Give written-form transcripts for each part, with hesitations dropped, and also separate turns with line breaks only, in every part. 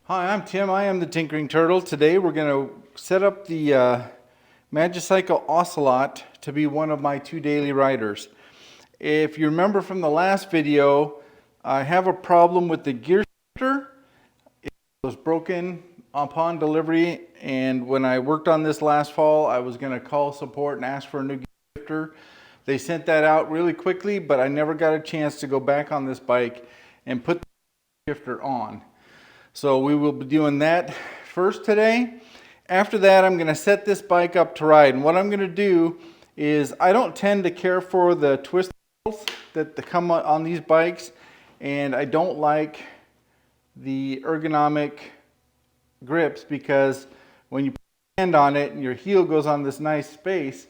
Hi, I'm Tim. I am the Tinkering Turtle. Today we're going to set up the Magicycle Ocelot to be one of my 2 daily riders. If you remember from the last video, I have a problem with the gear shifter. It was broken upon delivery, and when I worked on this last fall, I was going to call support and ask for a new gear shifter. They sent that out really quickly, but I never got a chance to go back on this bike and put the shifter on. So we will be doing that first today. After that, I'm going to set this bike up to ride. And what I'm going to do is, I don't tend to care for the twist that come on these bikes, and I don't like the ergonomic grips, because when you put your hand on it and your heel goes on this nice space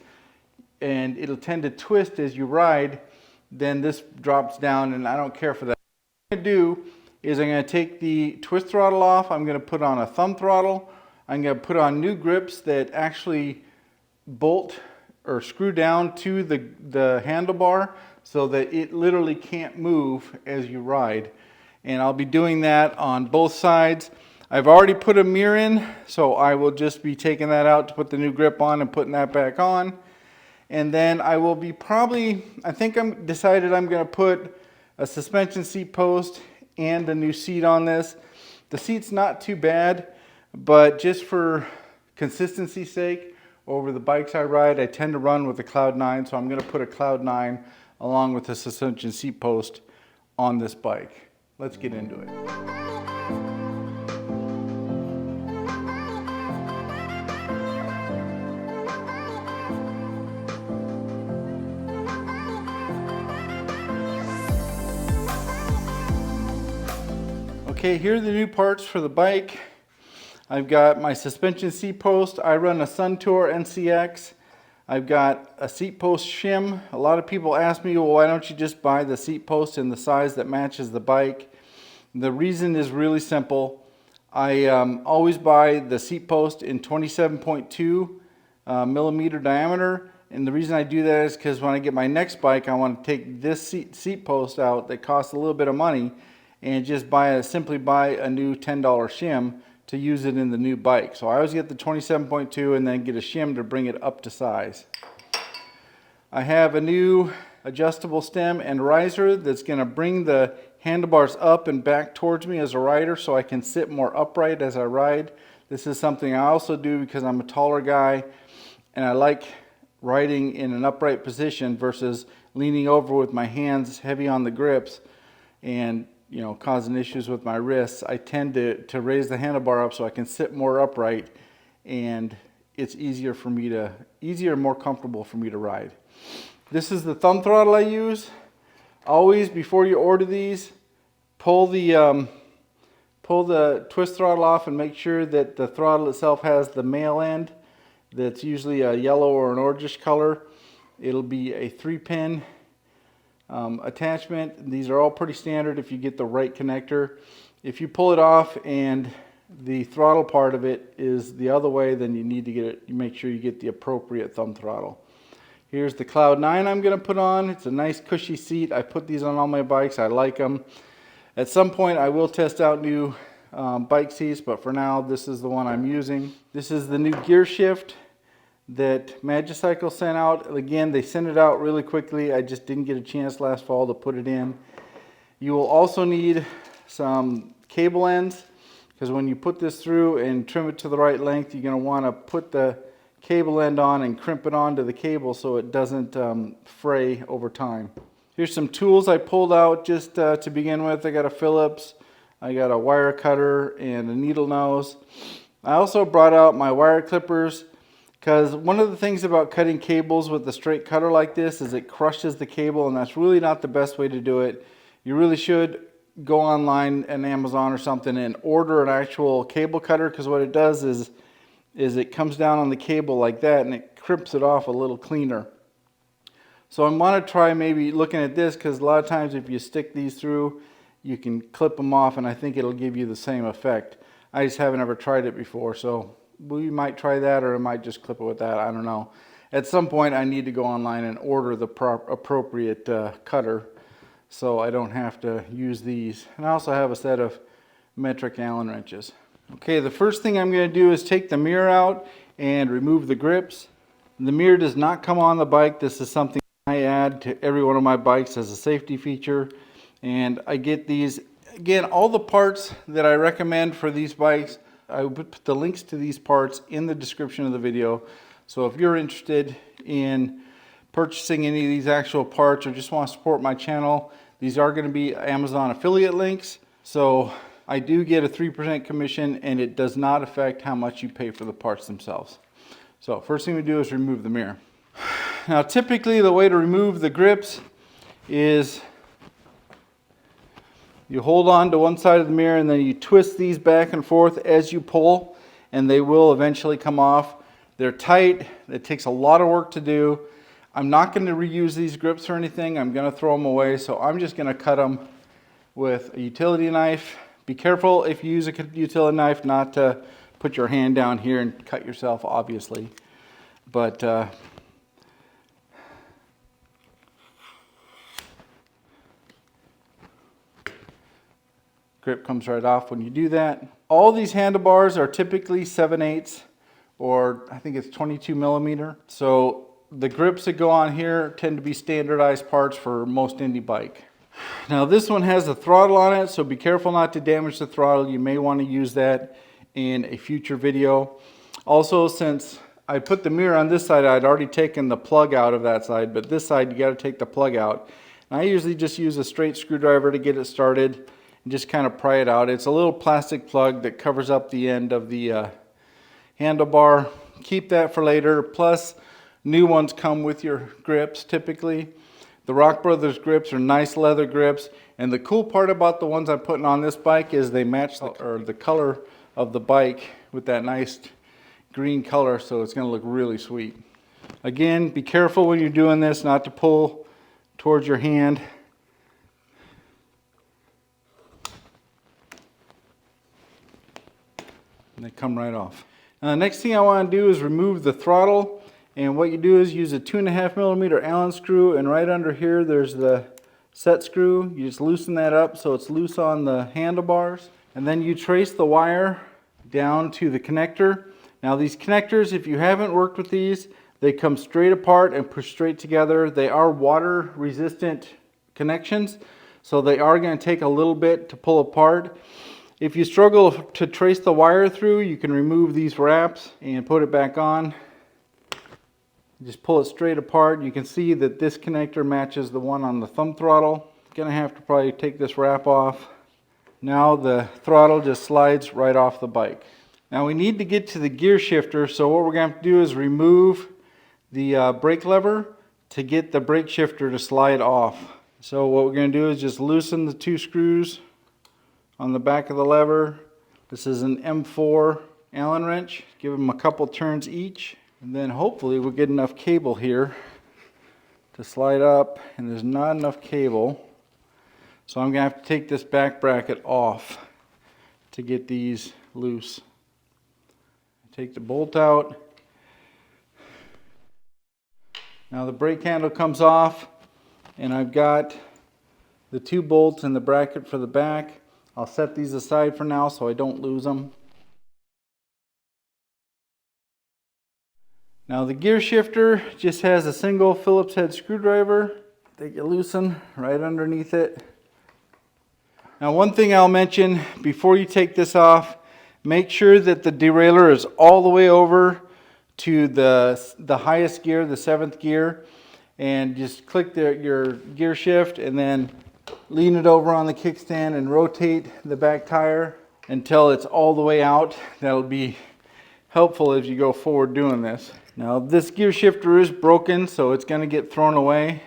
and it'll tend to twist as you ride, then this drops down, and I don't care for that. What I'm going to do is I'm going to take the twist throttle off. I'm going to put on a thumb throttle. I'm going to put on new grips that actually bolt or screw down to the handlebar so that it literally can't move as you ride. And I'll be doing that on both sides. I've already put a mirror in, so I will just be taking that out to put the new grip on and putting that back on. And then I will be I think I'm decided I'm going to put a suspension seat post and a new seat on this. The seat's not too bad, but just for consistency's sake, over the bikes I ride, I tend to run with a Cloud 9, so I'm going to put a Cloud 9 along with the suspension seat post on this bike. Let's get into it. Okay, here are the new parts for the bike. I've got my suspension seat post. I run a Suntour NCX. I've got a seat post shim. A lot of people ask me, well, why don't you just buy the seat post in the size that matches the bike? The reason is really simple. I always buy the seat post in 27.2 millimeter diameter. And the reason I do that is because when I get my next bike, I want to take this seat post out that costs a little bit of money and just simply buy a new $10 shim to use it in the new bike. So I always get the 27.2 and then get a shim to bring it up to size. I have a new adjustable stem and riser that's going to bring the handlebars up and back towards me as a rider, so I can sit more upright as I ride. This is something I also do because I'm a taller guy and I like riding in an upright position versus leaning over with my hands heavy on the grips and causing issues with my wrists. I tend to raise the handlebar up so I can sit more upright, and it's easier, more comfortable for me to ride. This is the thumb throttle I use. Always, before you order these, pull the twist throttle off and make sure that the throttle itself has the male end. That's usually a yellow or an orangish color. It'll be a 3-pin attachment. These are all pretty standard if you get the right connector. If you pull it off and the throttle part of it is the other way, then you need to make sure you get the appropriate thumb throttle. Here's the Cloud 9 I'm going to put on. It's a nice cushy seat. I put these on all my bikes. I like them. At some point I will test out new bike seats, but for now this is the one I'm using. This is the new gear shift that Magicycle sent out. Again, they sent it out really quickly. I just didn't get a chance last fall to put it in. You will also need some cable ends, because when you put this through and trim it to the right length, you're going to want to put the cable end on and crimp it onto the cable so it doesn't fray over time. Here's some tools I pulled out just to begin with. I got a Phillips, I got a wire cutter, and a needle nose. I also brought out my wire clippers, because one of the things about cutting cables with a straight cutter like this is it crushes the cable, and that's really not the best way to do it. You really should go online and Amazon or something and order an actual cable cutter, because what it does is it comes down on the cable like that and it crimps it off a little cleaner. So I want to try maybe looking at this, because a lot of times if you stick these through, you can clip them off, and I think it'll give you the same effect. I just haven't ever tried it before, so we might try that, or I might just clip it with that. I don't know. At some point I need to go online and order the appropriate cutter so I don't have to use these. And I also have a set of metric Allen wrenches. Okay, the first thing I'm going to do is take the mirror out and remove the grips. The mirror does not come on the bike. This is something I add to every one of my bikes as a safety feature. And I get these, again, all the parts that I recommend for these bikes, I will put the links to these parts in the description of the video. So if you're interested in purchasing any of these actual parts or just want to support my channel, these are going to be Amazon affiliate links. So I do get a 3% commission, and it does not affect how much you pay for the parts themselves. So first thing we do is remove the mirror. Now typically the way to remove the grips is you hold on to one side of the mirror and then you twist these back and forth as you pull, and they will eventually come off. They're tight. It takes a lot of work to do. I'm not going to reuse these grips or anything. I'm going to throw them away, so I'm just going to cut them with a utility knife. Be careful if you use a utility knife not to put your hand down here and cut yourself, obviously. But grip comes right off when you do that. All these handlebars are typically 7/8, or I think it's 22 millimeter. So the grips that go on here tend to be standardized parts for most indie bike. Now this one has a throttle on it, so be careful not to damage the throttle. You may want to use that in a future video. Also, since I put the mirror on this side, I'd already taken the plug out of that side, but this side you got to take the plug out. And I usually just use a straight screwdriver to get it started and just kind of pry it out. It's a little plastic plug that covers up the end of the handlebar. Keep that for later. Plus, new ones come with your grips typically. The Rockbros Grips are nice leather grips, and the cool part about the ones I'm putting on this bike is they match the color of the bike with that nice green color, so it's going to look really sweet. Again, be careful when you're doing this not to pull towards your hand. And they come right off. Now the next thing I want to do is remove the throttle. And what you do is use a 2.5 millimeter Allen screw, and right under here there's the set screw. You just loosen that up so it's loose on the handlebars. And then you trace the wire down to the connector. Now these connectors, if you haven't worked with these, they come straight apart and push straight together. They are water resistant connections, so they are going to take a little bit to pull apart. If you struggle to trace the wire through, you can remove these wraps and put it back on. Just pull it straight apart. You can see that this connector matches the one on the thumb throttle. Gonna have to probably take this wrap off. Now the throttle just slides right off the bike. Now we need to get to the gear shifter, so what we're gonna have to do is remove the brake lever to get the brake shifter to slide off. So what we're gonna do is just loosen the two screws on the back of the lever. This is an M4 Allen wrench. Give them a couple turns each. And then hopefully we'll get enough cable here to slide up, and there's not enough cable. So I'm going to have to take this back bracket off to get these loose. Take the bolt out. Now the brake handle comes off, and I've got the two bolts in the bracket for the back. I'll set these aside for now so I don't lose them. Now the gear shifter just has a single Phillips head screwdriver that you loosen right underneath it. Now one thing I'll mention before you take this off, make sure that the derailleur is all the way over to the highest gear, the 7th gear, and just click your gear shift and then lean it over on the kickstand and rotate the back tire until it's all the way out. That'll be helpful as you go forward doing this. Now this gear shifter is broken, so it's going to get thrown away.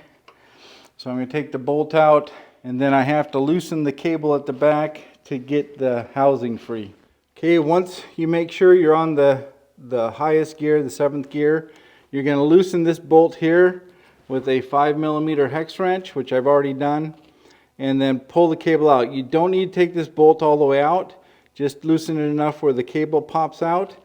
So I'm going to take the bolt out, and then I have to loosen the cable at the back to get the housing free. Okay, once you make sure you're on the highest gear, the 7th gear, you're going to loosen this bolt here with a 5 millimeter hex wrench, which I've already done, and then pull the cable out. You don't need to take this bolt all the way out, just loosen it enough where the cable pops out.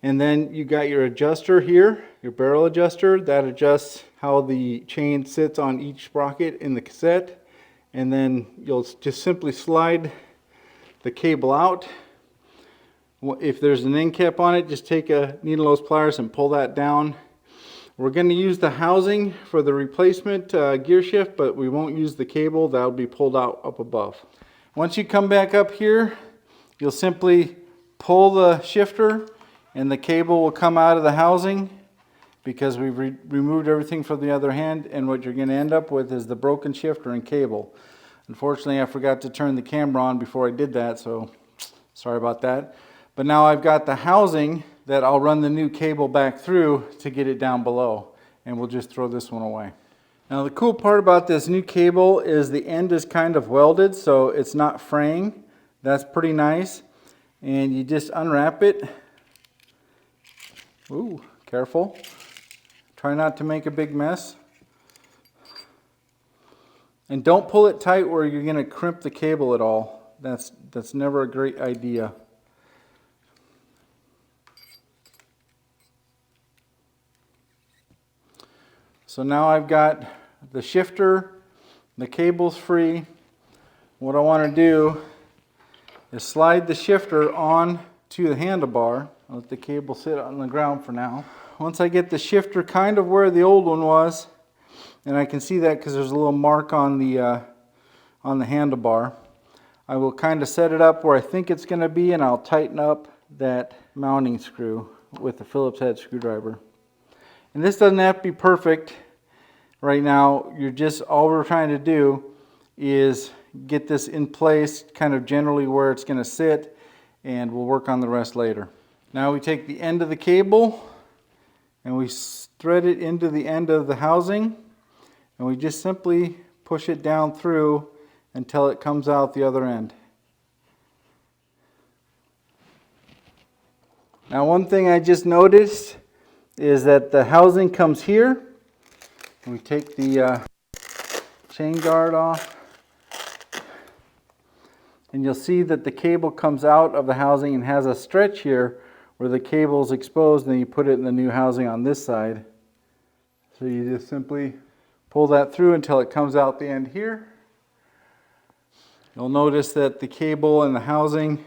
And then you got your adjuster here, your barrel adjuster, that adjusts how the chain sits on each sprocket in the cassette. And then you'll just simply slide the cable out If there's an end cap on it, just take a needle nose pliers and pull that down. We're going to use the housing for the replacement gear shift, but we won't use the cable. That'll be pulled out up above. Once you come back up here, you'll simply pull the shifter and the cable will come out of the housing because we've removed everything from the other hand, and what you're going to end up with is the broken shifter and cable. Unfortunately, I forgot to turn the camera on before I did that, so sorry about that. But now I've got the housing that I'll run the new cable back through to get it down below, and we'll just throw this one away. Now the cool part about this new cable is the end is kind of welded, so it's not fraying. That's pretty nice. And you just unwrap it. Ooh, careful. Try not to make a big mess. And don't pull it tight where you're going to crimp the cable at all. That's never a great idea. So now I've got the shifter, the cable's free. What I want to do is slide the shifter on to the handlebar. I'll let the cable sit on the ground for now. Once I get the shifter kind of where the old one was, and I can see that because there's a little mark on the handlebar, I will kind of set it up where I think it's going to be, and I'll tighten up that mounting screw with the Phillips head screwdriver. And this doesn't have to be perfect right now. All we're trying to do is get this in place kind of generally where it's going to sit, and we'll work on the rest later. Now we take the end of the cable and we thread it into the end of the housing, and we just simply push it down through until it comes out the other end. Now one thing I just noticed is that the housing comes here. We take the chain guard off, and you'll see that the cable comes out of the housing and has a stretch here where the cable is exposed, and then you put it in the new housing on this side. So you just simply pull that through until it comes out the end here. You'll notice that the cable and the housing,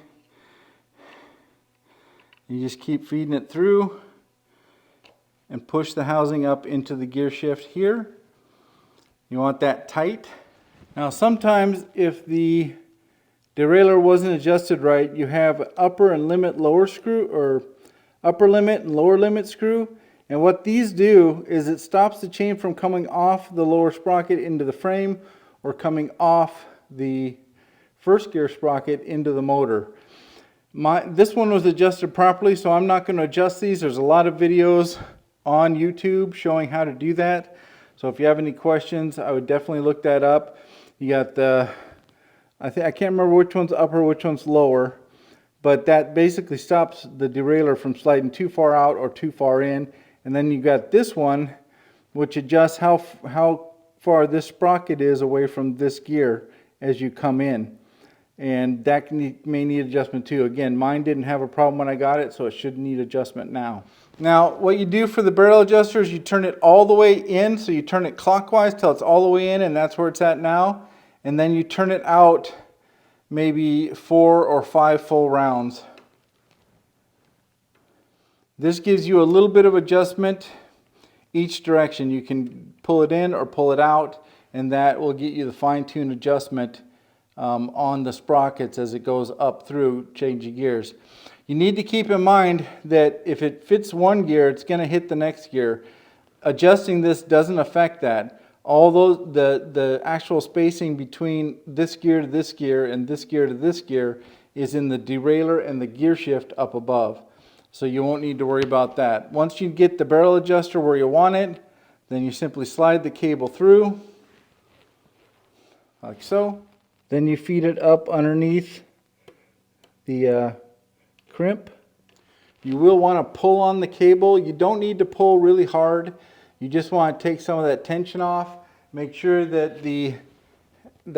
you just keep feeding it through and push the housing up into the gear shift here. You want that tight. Now sometimes if the derailleur wasn't adjusted right, you have upper and limit lower screw, or upper limit and lower limit screw. And what these do is it stops the chain from coming off the lower sprocket into the frame or coming off the first gear sprocket into the motor. This one was adjusted properly, so I'm not going to adjust these. There's a lot of videos on YouTube showing how to do that. So if you have any questions, I would definitely look that up. You got the, I can't remember which one's upper, which one's lower, but that basically stops the derailleur from sliding too far out or too far in. And then you got this one, which adjusts how far this sprocket is away from this gear as you come in. And that may need adjustment too. Again, mine didn't have a problem when I got it, so it should need adjustment now. Now, what you do for the barrel adjuster is you turn it all the way in, so you turn it clockwise till it's all the way in, and that's where it's at now. And then you turn it out maybe 4 or 5 full rounds. This gives you a little bit of adjustment each direction. You can pull it in or pull it out, and that will get you the fine-tuned adjustment on the sprockets as it goes up through changing gears. You need to keep in mind that if it fits one gear, it's going to hit the next gear. Adjusting this doesn't affect that. Although the actual spacing between this gear to this gear and this gear to this gear is in the derailleur and the gear shift up above. So you won't need to worry about that. Once you get the barrel adjuster where you want it, then you simply slide the cable through, like so. Then you feed it up underneath the crimp. You will want to pull on the cable. You don't need to pull really hard. You just want to take some of that tension off. Make sure that the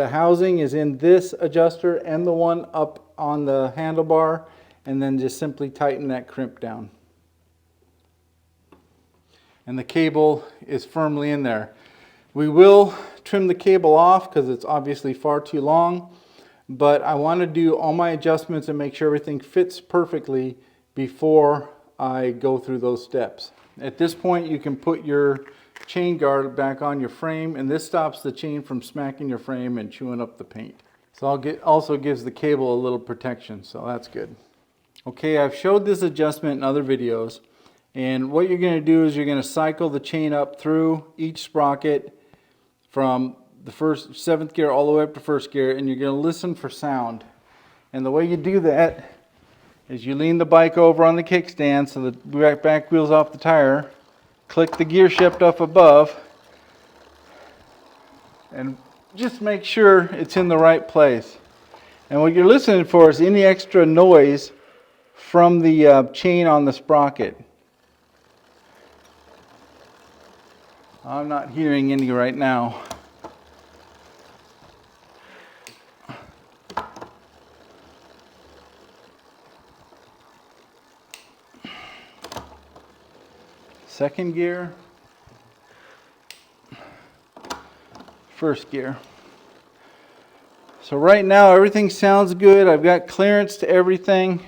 housing is in this adjuster and the one up on the handlebar, and then just simply tighten that crimp down. And the cable is firmly in there. We will trim the cable off because it's obviously far too long, but I want to do all my adjustments and make sure everything fits perfectly before I go through those steps. At this point, you can put your chain guard back on your frame, and this stops the chain from smacking your frame and chewing up the paint. So also gives the cable a little protection, so that's good. Okay, I've showed this adjustment in other videos, and what you're going to do is you're going to cycle the chain up through each sprocket from the first 7th gear all the way up to 1st gear, and you're going to listen for sound. And the way you do that is you lean the bike over on the kickstand so the back wheel's off the tire, click the gear shift up above, and just make sure it's in the right place. And what you're listening for is any extra noise from the chain on the sprocket. I'm not hearing any right now. Second gear, 1st gear. So right now everything sounds good. I've got clearance to everything.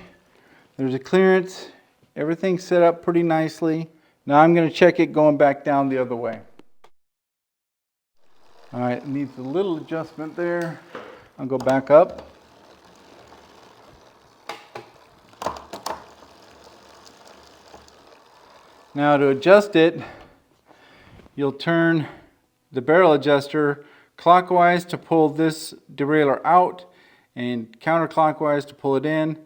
There's a clearance. Everything's set up pretty nicely. Now I'm going to check it going back down the other way. All right, it needs a little adjustment there. I'll go back up. Now to adjust it, you'll turn the barrel adjuster clockwise to pull this derailleur out and counterclockwise to pull it in.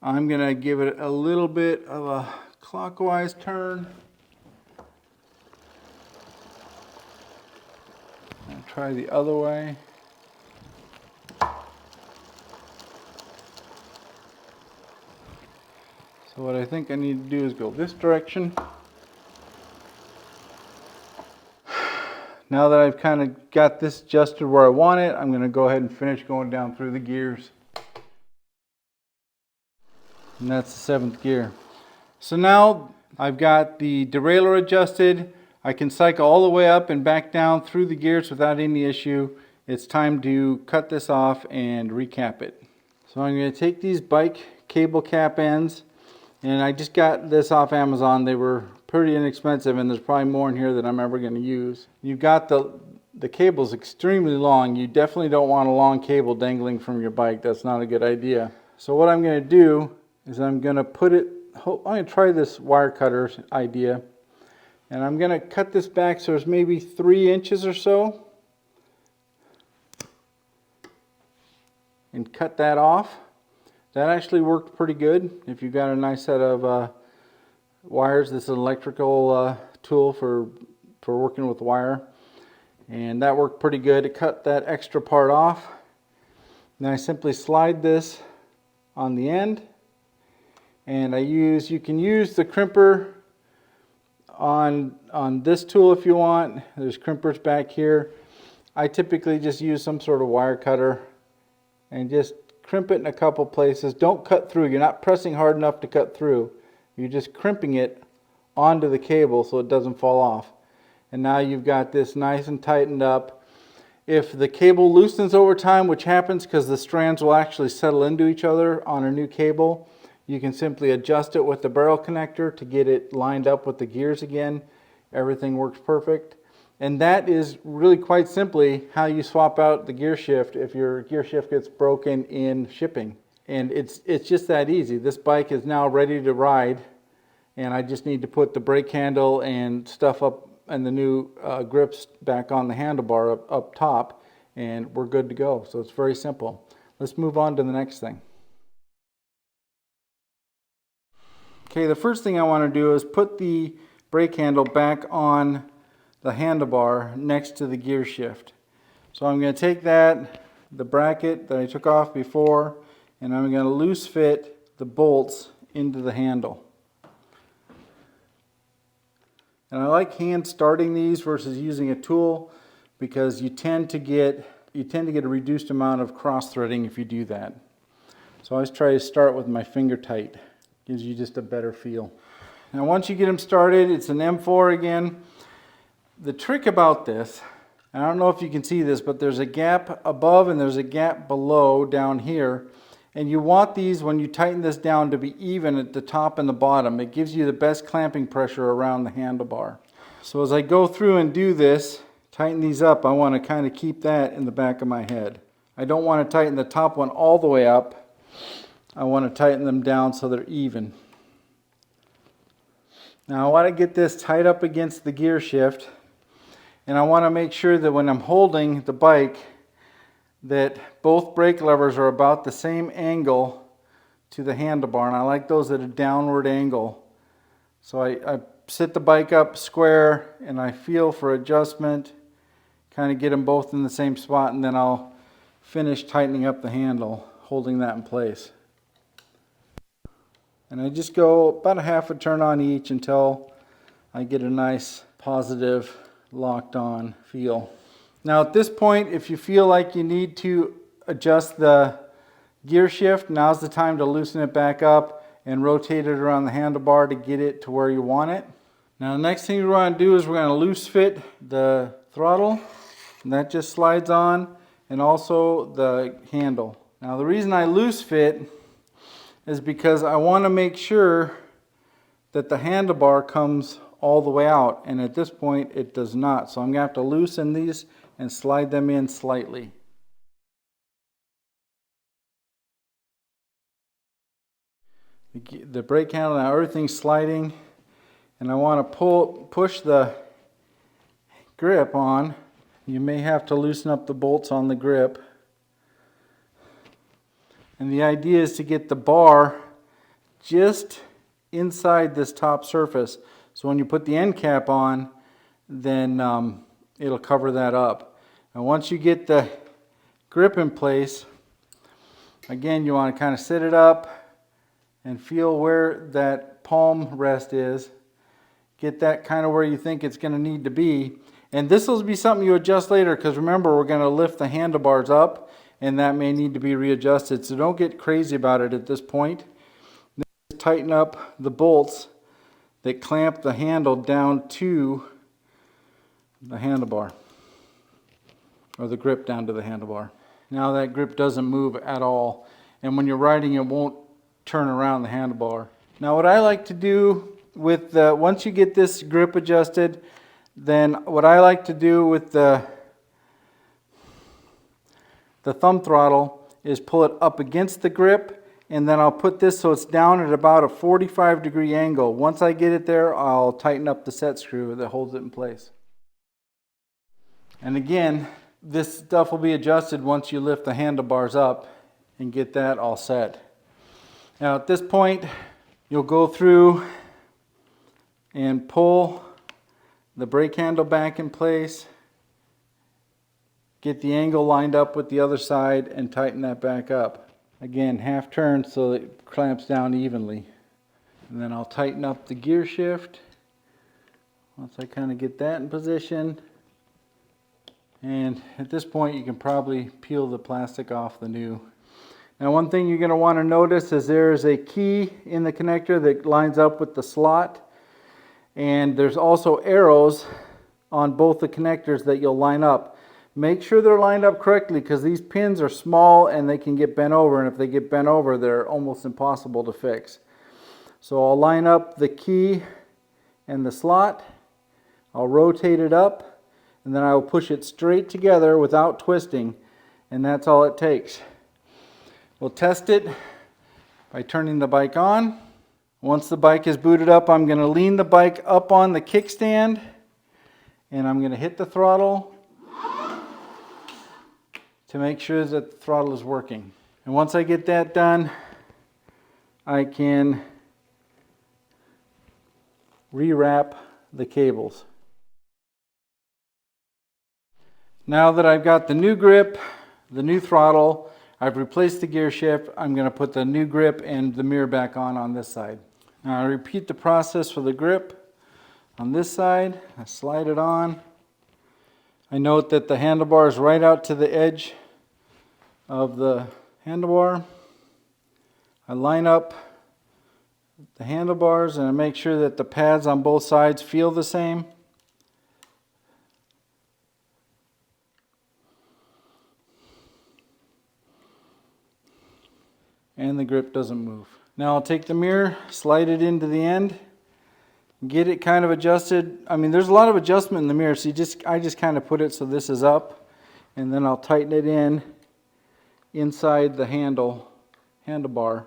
I'm going to give it a little bit of a clockwise turn. And try the other way. So what I think I need to do is go this direction. Now that I've kind of got this adjusted where I want it, I'm going to go ahead and finish going down through the gears. And that's the 7th gear. So now I've got the derailleur adjusted. I can cycle all the way up and back down through the gears without any issue. It's time to cut this off and recap it. So I'm going to take these bike cable cap ends, and I just got this off Amazon. They were pretty inexpensive, and there's probably more in here than I'm ever going to use. You've got the cable's extremely long. You definitely don't want a long cable dangling from your bike. That's not a good idea. So what I'm going to do is I'm going to put it, I'm going to try this wire cutter idea, and I'm going to cut this back so it's maybe 3 inches or so, and cut that off. That actually worked pretty good. If you've got a nice set of wires, this is an electrical tool for working with wire, and that worked pretty good to cut that extra part off. Then I simply slide this on the end, and you can use the crimper on this tool if you want. There's crimpers back here. I typically just use some sort of wire cutter and just crimp it in a couple places. Don't cut through. You're not pressing hard enough to cut through. You're just crimping it onto the cable so it doesn't fall off. And now you've got this nice and tightened up. If the cable loosens over time, which happens because the strands will actually settle into each other on a new cable, you can simply adjust it with the barrel connector to get it lined up with the gears again. Everything works perfect. And that is really quite simply how you swap out the gear shift if your gear shift gets broken in shipping. And it's just that easy. This bike is now ready to ride, and I just need to put the brake handle and stuff up and the new grips back on the handlebar up top, and we're good to go. So it's very simple. Let's move on to the next thing. Okay, the first thing I want to do is put the brake handle back on the handlebar next to the gear shift. So I'm going to take the bracket that I took off before, and I'm going to loose fit the bolts into the handle. And I like hand starting these versus using a tool, because you tend to get a reduced amount of cross threading if you do that. So I always try to start with my finger tight. Gives you just a better feel. Now once you get them started, it's an M4 again. The trick about this And I don't know if you can see this, but there's a gap above and there's a gap below down here. And you want these, when you tighten this down, to be even at the top and the bottom. It gives you the best clamping pressure around the handlebar. So as I go through and do this, tighten these up, I want to kind of keep that in the back of my head. I don't want to tighten the top one all the way up. I want to tighten them down so they're even. Now I want to get this tied up against the gear shift, and I want to make sure that when I'm holding the bike that both brake levers are about the same angle to the handlebar, and I like those at a downward angle. So I sit the bike up square and I feel for adjustment, kind of get them both in the same spot, and then I'll finish tightening up the handle, holding that in place. And I just go about a half a turn on each until I get a nice positive locked on feel. Now at this point, if you feel like you need to adjust the gear shift, now's the time to loosen it back up and rotate it around the handlebar to get it to where you want it. Now the next thing we're going to do is we're going to loose fit the throttle, and that just slides on, and also the handle. Now the reason I loose fit is because I want to make sure that the handlebar comes all the way out, and at this point it does not. So I'm going to have to loosen these and slide them in slightly. The brake handle, now everything's sliding, and I want to push the grip on. You may have to loosen up the bolts on the grip. And the idea is to get the bar just inside this top surface. So when you put the end cap on, then it'll cover that up. And once you get the grip in place, again, you want to kind of sit it up and feel where that palm rest is. Get that kind of where you think it's going to need to be. And this will be something you adjust later, because remember, we're going to lift the handlebars up, and that may need to be readjusted. So don't get crazy about it at this point. Then tighten up the bolts that clamp the handle down to the handlebar, or the grip down to the handlebar. Now that grip doesn't move at all, and when you're riding it won't turn around the handlebar. Now what I like to do with once you get this grip adjusted, then what I like to do with the thumb throttle is pull it up against the grip, and then I'll put this so it's down at about a 45-degree angle. Once I get it there, I'll tighten up the set screw that holds it in place. And again, this stuff will be adjusted once you lift the handlebars up and get that all set. Now at this point, you'll go through and pull the brake handle back in place, get the angle lined up with the other side, and tighten that back up. Again, half turn so it clamps down evenly. And then I'll tighten up the gear shift once I kind of get that in position. And at this point you can probably peel the plastic off the new. Now one thing you're going to want to notice is there's a key in the connector that lines up with the slot. And there's also arrows on both the connectors that you'll line up. Make sure they're lined up correctly, because these pins are small and they can get bent over, and if they get bent over, they're almost impossible to fix. So I'll line up the key and the slot, I'll rotate it up, and then I will push it straight together without twisting, and that's all it takes. We'll test it by turning the bike on. Once the bike is booted up, I'm going to lean the bike up on the kickstand, and I'm going to hit the throttle to make sure that the throttle is working. And once I get that done, I can rewrap the cables. Now that I've got the new grip, the new throttle, I've replaced the gear shift, I'm going to put the new grip and the mirror back on this side. Now I repeat the process for the grip on this side. I slide it on. I note that the handlebar is right out to the edge of the handlebar. I line up the handlebars and I make sure that the pads on both sides feel the same. the grip doesn't move. Now I'll take the mirror, slide it into the end, get it kind of adjusted. I mean, there's a lot of adjustment in the mirror, so I just kind of put it so this is up, and then I'll tighten it in inside the handlebar.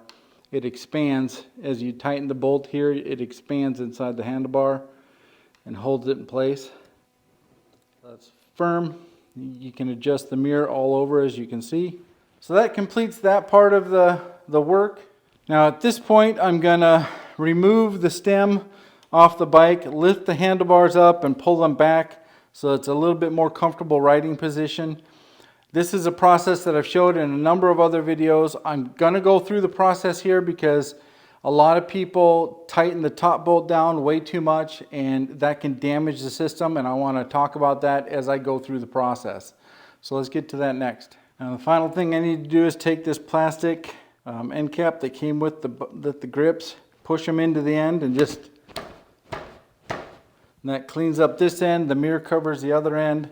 It expands as you tighten the bolt here. It expands inside the handlebar and holds it in place. That's firm. You can adjust the mirror all over, as you can see. So that completes that part of the work. Now at this point, I'm gonna remove the stem off the bike, lift the handlebars up and pull them back so it's a little bit more comfortable riding position. This is a process that I've showed in a number of other videos. I'm gonna go through the process here because a lot of people tighten the top bolt down way too much, and that can damage the system, and I want to talk about that as I go through the process. So let's get to that next. Now the final thing I need to do is take this plastic end cap that came with the grips, push them into the end, and that cleans up this end. The mirror covers the other end,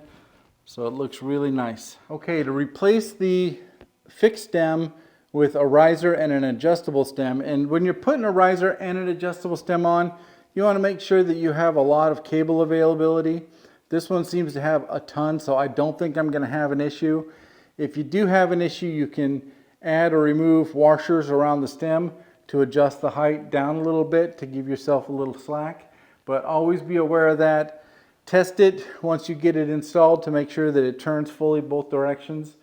so it looks really nice. Okay, to replace the fixed stem with a riser and an adjustable stem, and when you're putting a riser and an adjustable stem on, you want to make sure that you have a lot of cable availability. This one seems to have a ton, so I don't think I'm going to have an issue. If you do have an issue, you can add or remove washers around the stem to adjust the height down a little bit to give yourself a little slack, but always be aware of that. Test it once you get it installed to make sure that it turns fully both directions,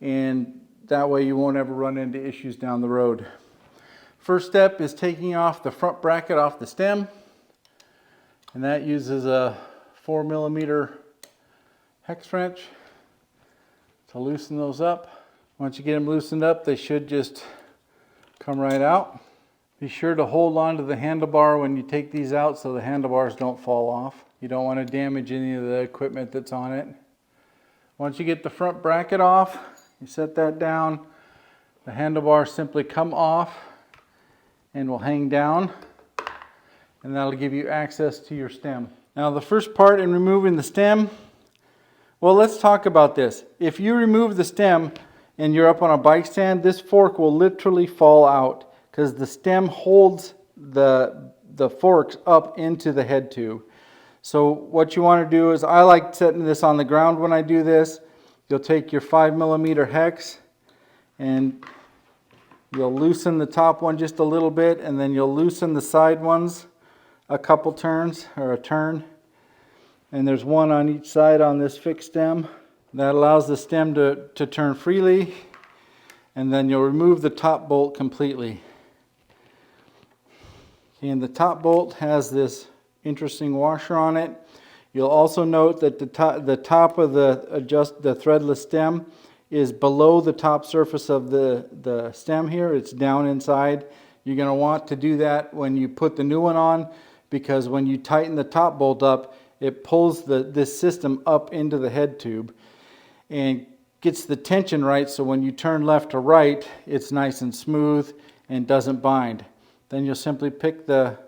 and that way you won't ever run into issues down the road. First step is taking off the front bracket off the stem, and that uses a 4mm hex wrench to loosen those up. Once you get them loosened up, they should just come right out. Be sure to hold on to the handlebar when you take these out so the handlebars don't fall off. You don't want to damage any of the equipment that's on it. Once you get the front bracket off, you set that down, the handlebars simply come off and will hang down, and that'll give you access to your stem. Now the first part in removing the stem, well, let's talk about this. If you remove the stem and you're up on a bike stand, this fork will literally fall out because the stem holds the forks up into the head tube. So what you want to do is, I like setting this on the ground when I do this. You'll take your 5mm hex and you'll loosen the top one just a little bit, and then you'll loosen the side ones a couple turns, or a turn. And there's one on each side on this fixed stem. That allows the stem to turn freely, and then you'll remove the top bolt completely. And the top bolt has this interesting washer on it. You'll also note that the top of the threadless stem is below the top surface of the stem here. It's down inside. You're going to want to do that when you put the new one on, because when you tighten the top bolt up, it pulls this system up into the head tube and gets the tension right, so when you turn left to right, it's nice and smooth and doesn't bind. Then you'll simply pick the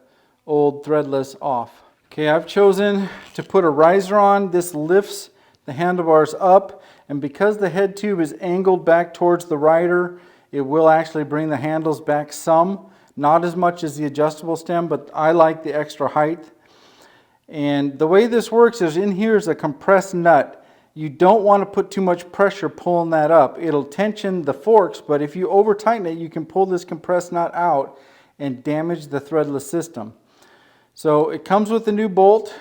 old threadless off. Okay, I've chosen to put a riser on. This lifts the handlebars up, and because the head tube is angled back towards the rider, it will actually bring the handles back some. Not as much as the adjustable stem, but I like the extra height. And the way this works is, in here is a compressed nut. You don't want to put too much pressure pulling that up. It'll tension the forks, but if you over tighten it, you can pull this compressed nut out and damage the threadless system. So it comes with a new bolt.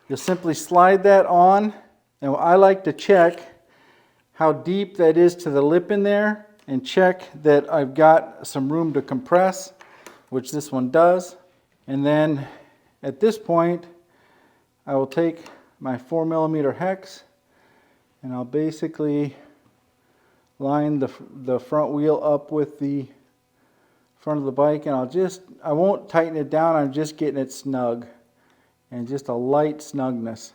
You'll simply slide that on. Now I like to check how deep that is to the lip in there, and check that I've got some room to compress, which this one does. And then at this point, I will take my 4mm hex and I'll basically line the front wheel up with the front of the bike, and I won't tighten it down, I'm just getting it snug, and just a light snugness.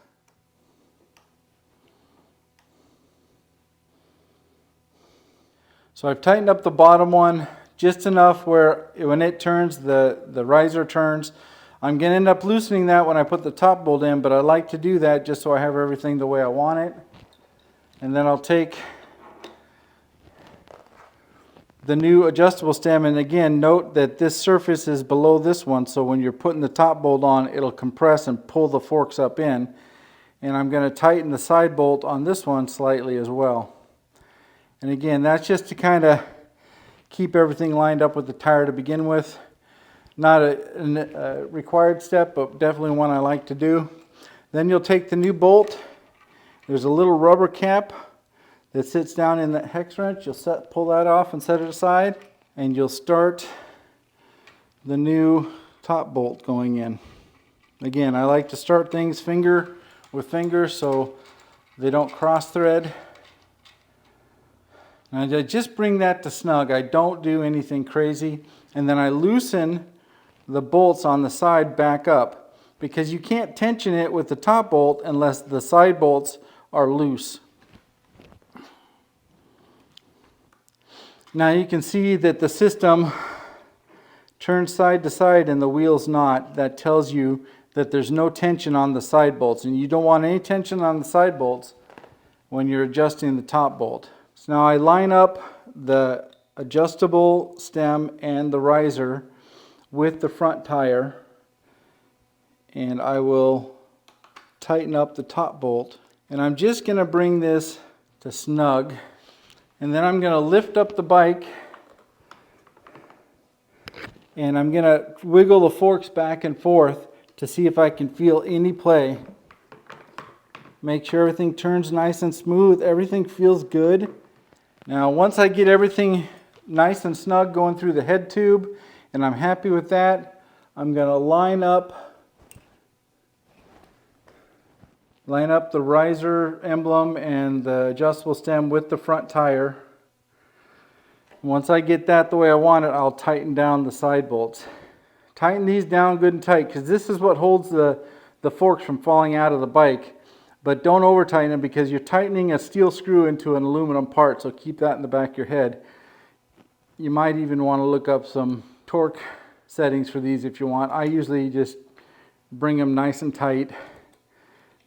So I've tightened up the bottom one just enough where when it turns, the riser turns. I'm going to end up loosening that when I put the top bolt in, but I like to do that just so I have everything the way I want it. And then I'll take the new adjustable stem, and again note that this surface is below this one, so when you're putting the top bolt on, it'll compress and pull the forks up in. And I'm going to tighten the side bolt on this one slightly as well. And again, that's just to kind of keep everything lined up with the tire to begin with. Not a required step, but definitely one I like to do. Then you'll take the new bolt. There's a little rubber cap that sits down in that hex wrench. You'll pull that off and set it aside, and you'll start the new top bolt going in. Again, I like to start things finger with finger so they don't cross thread. And I just bring that to snug. I don't do anything crazy. And then I loosen the bolts on the side back up, because you can't tension it with the top bolt unless the side bolts are loose. Now you can see that the system turns side to side and the wheel's not. That tells you that there's no tension on the side bolts, and you don't want any tension on the side bolts when you're adjusting the top bolt. So now I line up the adjustable stem and the riser with the front tire, and I will tighten up the top bolt, and I'm just going to bring this to snug, and then I'm going to lift up the bike and I'm going to wiggle the forks back and forth to see if I can feel any play. Make sure everything turns nice and smooth, everything feels good. Now once I get everything nice and snug going through the head tube and I'm happy with that, I'm going to line up the riser emblem and the adjustable stem with the front tire. Once I get that the way I want it, I'll tighten down the side bolts. Tighten these down good and tight, because this is what holds the forks from falling out of the bike. But don't over tighten them, because you're tightening a steel screw into an aluminum part, so keep that in the back of your head. You might even want to look up some torque settings for these if you want. I usually just bring them nice and tight.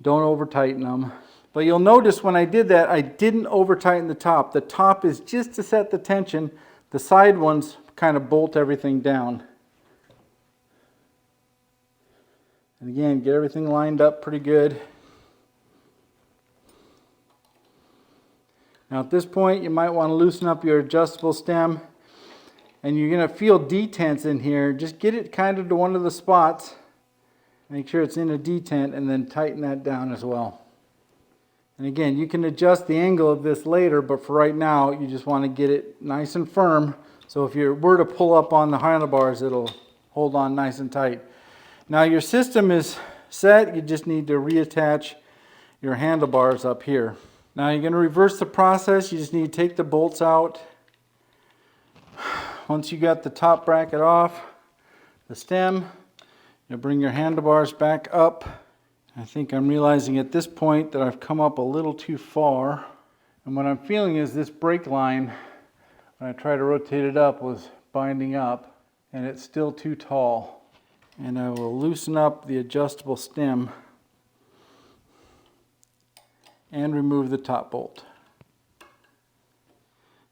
Don't over tighten them. But you'll notice when I did that, I didn't over tighten the top. The top is just to set the tension. The side ones kind of bolt everything down. And again, get everything lined up pretty good. Now at this point, you might want to loosen up your adjustable stem. And you're going to feel detents in here. Just get it kind of to one of the spots. Make sure it's in a detent, and then tighten that down as well. And again, you can adjust the angle of this later, but for right now, you just want to get it nice and firm. So if you were to pull up on the handlebars, it'll hold on nice and tight. Now your system is set. You just need to reattach your handlebars up here. Now you're going to reverse the process. You just need to take the bolts out. Once you got the top bracket off, the stem, you'll bring your handlebars back up. I think I'm realizing at this point that I've come up a little too far. And what I'm feeling is this brake line, when I try to rotate it up, was binding up, and it's still too tall. And I will loosen up the adjustable stem and remove the top bolt.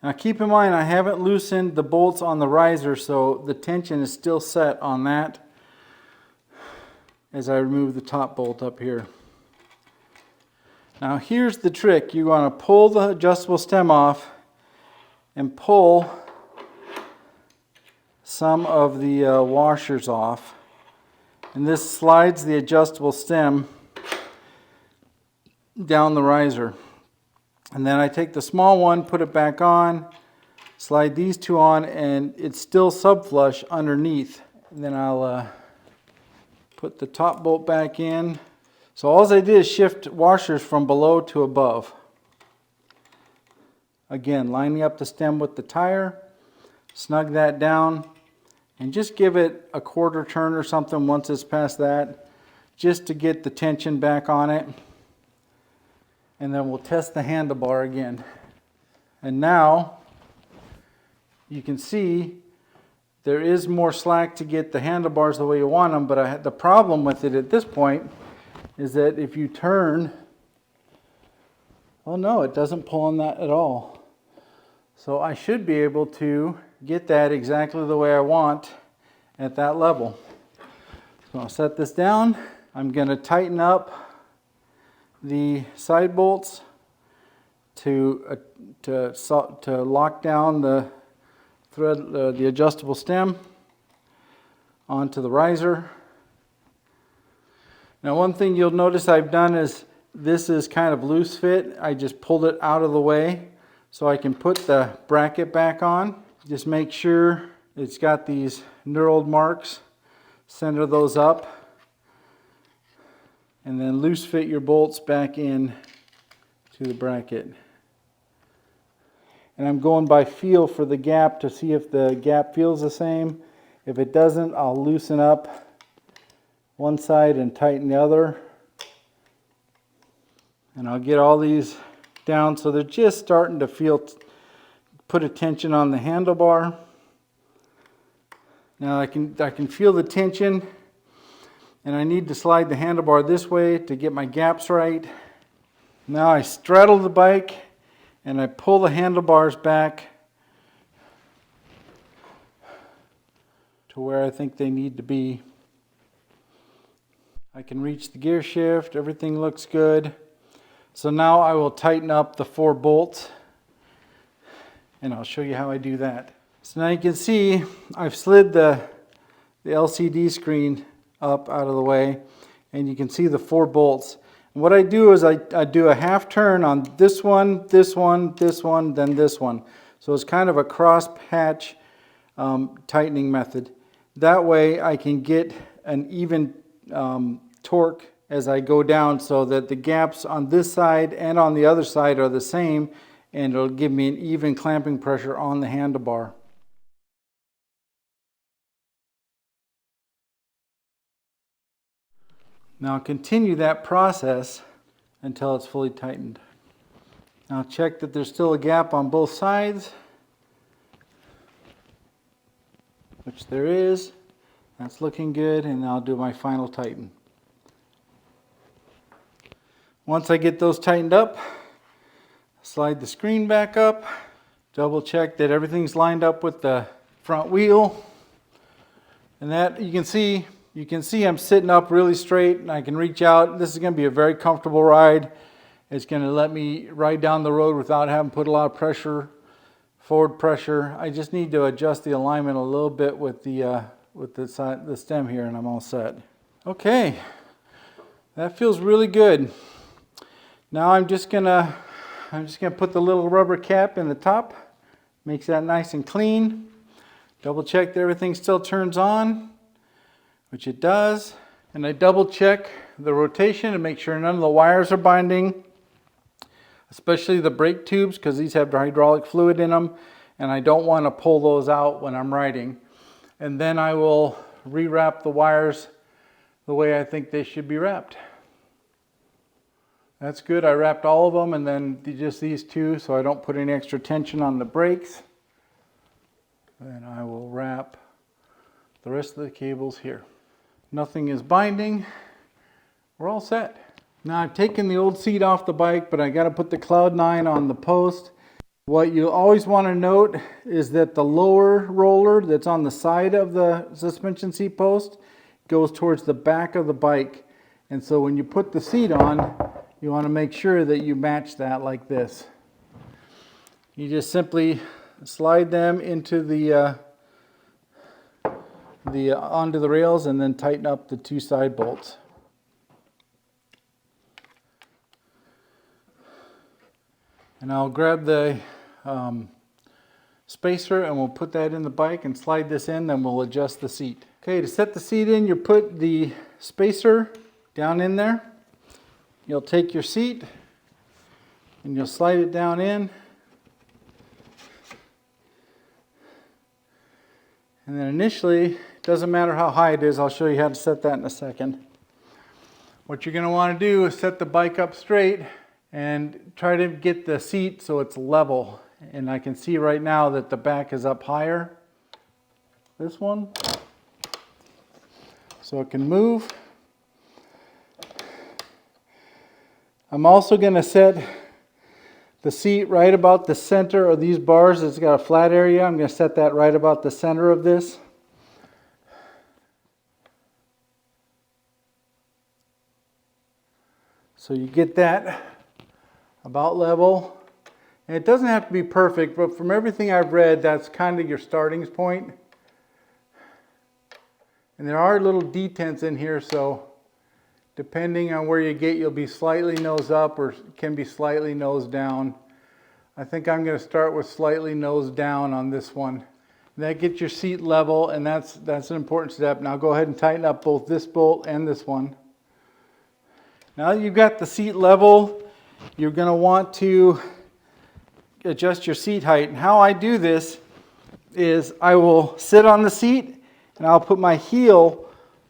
Now keep in mind, I haven't loosened the bolts on the riser, so the tension is still set on that as I remove the top bolt up here. Now here's the trick. You want to pull the adjustable stem off and pull some of the washers off. And this slides the adjustable stem down the riser. And then I take the small one, put it back on, slide these two on, and it's still subflush underneath. And then I'll put the top bolt back in. So all I did is shift washers from below to above. Again, lining up the stem with the tire, snug that down, and just give it a quarter turn or something once it's past that, just to get the tension back on it. And then we'll test the handlebar again. And now you can see there is more slack to get the handlebars the way you want them, but the problem with it at this point is that if you turn, oh no, it doesn't pull on that at all. So I should be able to get that exactly the way I want at that level. So I'll set this down. I'm going to tighten up the side bolts to lock down the thread, the adjustable stem onto the riser. Now one thing you'll notice I've done is this is kind of loose fit. I just pulled it out of the way so I can put the bracket back on. Just make sure it's got these knurled marks. Center those up and then loose fit your bolts back in to the bracket. And I'm going by feel for the gap to see if the gap feels the same. If it doesn't, I'll loosen up one side and tighten the other. And I'll get all these down so they're just starting to put a tension on the handlebar. Now I can feel the tension, and I need to slide the handlebar this way to get my gaps right. Now I straddle the bike and I pull the handlebars back to where I think they need to be. I can reach the gear shift, everything looks good. So now I will tighten up the 4 bolts, and I'll show you how I do that. So now you can see I've slid the LCD screen up out of the way, and you can see the 4 bolts. And what I do is I do a half turn on this one, this one, this one, then this one. So it's kind of a cross patch tightening method. That way I can get an even torque as I go down so that the gaps on this side and on the other side are the same, and it'll give me an even clamping pressure on the handlebar. Now continue that process until it's fully tightened. Now check that there's still a gap on both sides, which there is. That's looking good, and I'll do my final tighten. Once I get those tightened up, slide the screen back up, double check that everything's lined up with the front wheel, and that you can see I'm sitting up really straight, and I can reach out. This is going to be a very comfortable ride. It's going to let me ride down the road without having to put a lot of pressure, forward pressure. I just need to adjust the alignment a little bit with the stem here, and I'm all set. Okay, that feels really good. Now I'm just gonna put the little rubber cap in the top. Makes that nice and clean. Double check that everything still turns on, which it does. And I double check the rotation to make sure none of the wires are binding, especially the brake tubes, because these have hydraulic fluid in them, and I don't want to pull those out when I'm riding. And then I will rewrap the wires the way I think they should be wrapped. That's good. I wrapped all of them, and then just these 2 so I don't put any extra tension on the brakes. Then I will wrap the rest of the cables here. Nothing is binding. We're all set. Now I've taken the old seat off the bike, but I got to put the Cloud9 on the post. What you always want to note is that the lower roller that's on the side of the suspension seat post goes towards the back of the bike. And so when you put the seat on, you want to make sure that you match that like this. You just simply slide them into onto the rails and then tighten up the 2 side bolts. And I'll grab the spacer, and we'll put that in the bike and slide this in, then we'll adjust the seat. Okay, to set the seat in, you put the spacer down in there. You'll take your seat and you'll slide it down in. And then initially, it doesn't matter how high it is, I'll show you how to set that in a second. What you're going to want to do is set the bike up straight and try to get the seat so it's level. And I can see right now that the back is up higher. This one. So it can move. I'm also going to set the seat right about the center of these bars. It's got a flat area. I'm going to set that right about the center of this. So you get that about level. And it doesn't have to be perfect, but from everything I've read, that's kind of your starting point. And there are little detents in here, so depending on where you get, you'll be slightly nose up or can be slightly nose down. I think I'm going to start with slightly nose down on this one. That gets your seat level, and that's an important step. Now go ahead and tighten up both this bolt and this one. Now that you've got the seat level, you're going to want to adjust your seat height. And how I do this is I will sit on the seat and I'll put my heel,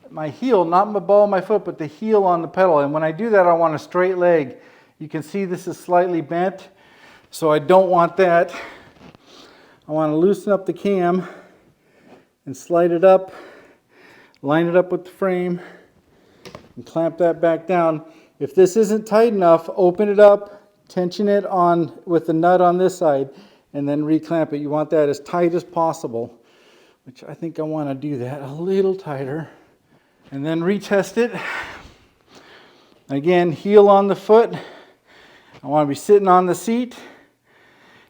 not my ball of my foot, but the heel on the pedal. And when I do that, I want a straight leg. You can see this is slightly bent, so I don't want that. I want to loosen up the cam and slide it up, line it up with the frame, and clamp that back down. If this isn't tight enough, open it up, tension it on with the nut on this side, and then reclamp it. You want that as tight as possible, which I think I want to do that a little tighter. And then retest it. Again, heel on the foot. I want to be sitting on the seat.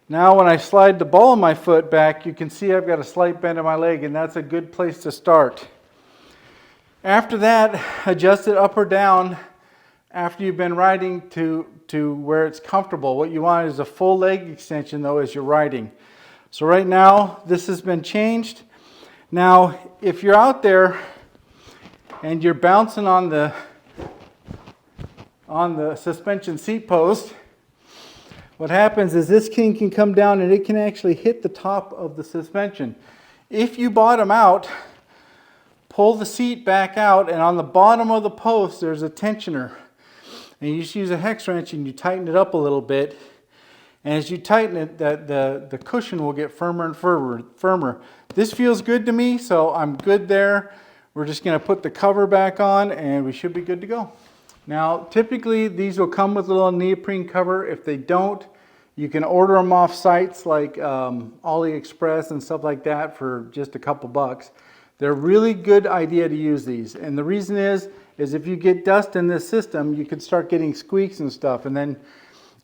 Now when I slide the ball of my foot back, you can see I've got a slight bend in my leg, and that's a good place to start. After that, adjust it up or down after you've been riding to where it's comfortable. What you want is a full leg extension though as you're riding. So right now, this has been changed. Now, if you're out there and you're bouncing on the suspension seat post, what happens is this king can come down and it can actually hit the top of the suspension. If you bottom out, pull the seat back out, and on the bottom of the post there's a tensioner. And you just use a hex wrench and you tighten it up a little bit. And as you tighten it, the cushion will get firmer and firmer. This feels good to me, so I'm good there. We're just going to put the cover back on and we should be good to go. Now, typically these will come with a little neoprene cover. If they don't, you can order them off sites like AliExpress and stuff like that for just a couple bucks. They're a really good idea to use these. And the reason is if you get dust in this system, you can start getting squeaks and stuff. And then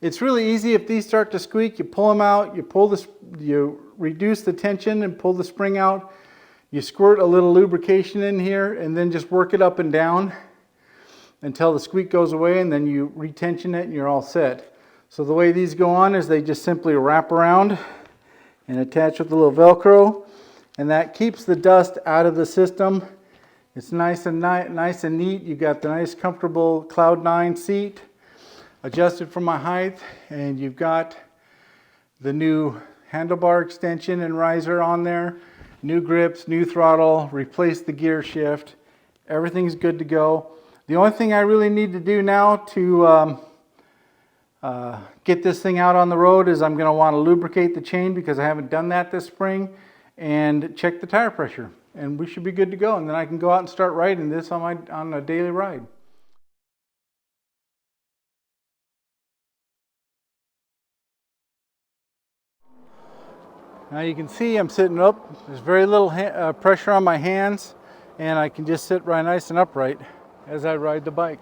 it's really easy if these start to squeak, you pull them out, you reduce the tension and pull the spring out. You squirt a little lubrication in here and then just work it up and down until the squeak goes away, and then you retension it and you're all set. So the way these go on is they just simply wrap around and attach with a little Velcro, and that keeps the dust out of the system. It's nice and neat. You've got the nice comfortable Cloud9 seat adjusted for my height, and you've got the new handlebar extension and riser on there, new grips, new throttle, replace the gear shift. Everything's good to go. The only thing I really need to do now to get this thing out on the road is I'm going to want to lubricate the chain, because I haven't done that this spring, and check the tire pressure, and we should be good to go. And then I can go out and start riding this on a daily ride. Now you can see I'm sitting up. There's very little pressure on my hands, and I can just sit right nice and upright as I ride the bike.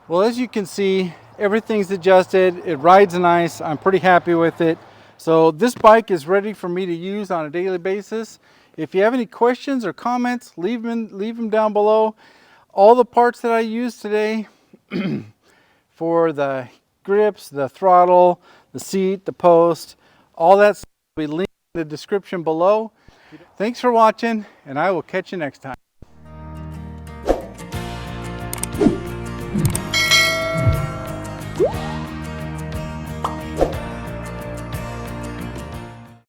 Well, as you can see, everything's adjusted. It rides nice. I'm pretty happy with it. So this bike is ready for me to use on a daily basis. If you have any questions or comments, leave them down below. All the parts that I used today for the grips, the throttle, the seat, the post, all that stuff will be linked in the description below. Thanks for watching, and I will catch you next time.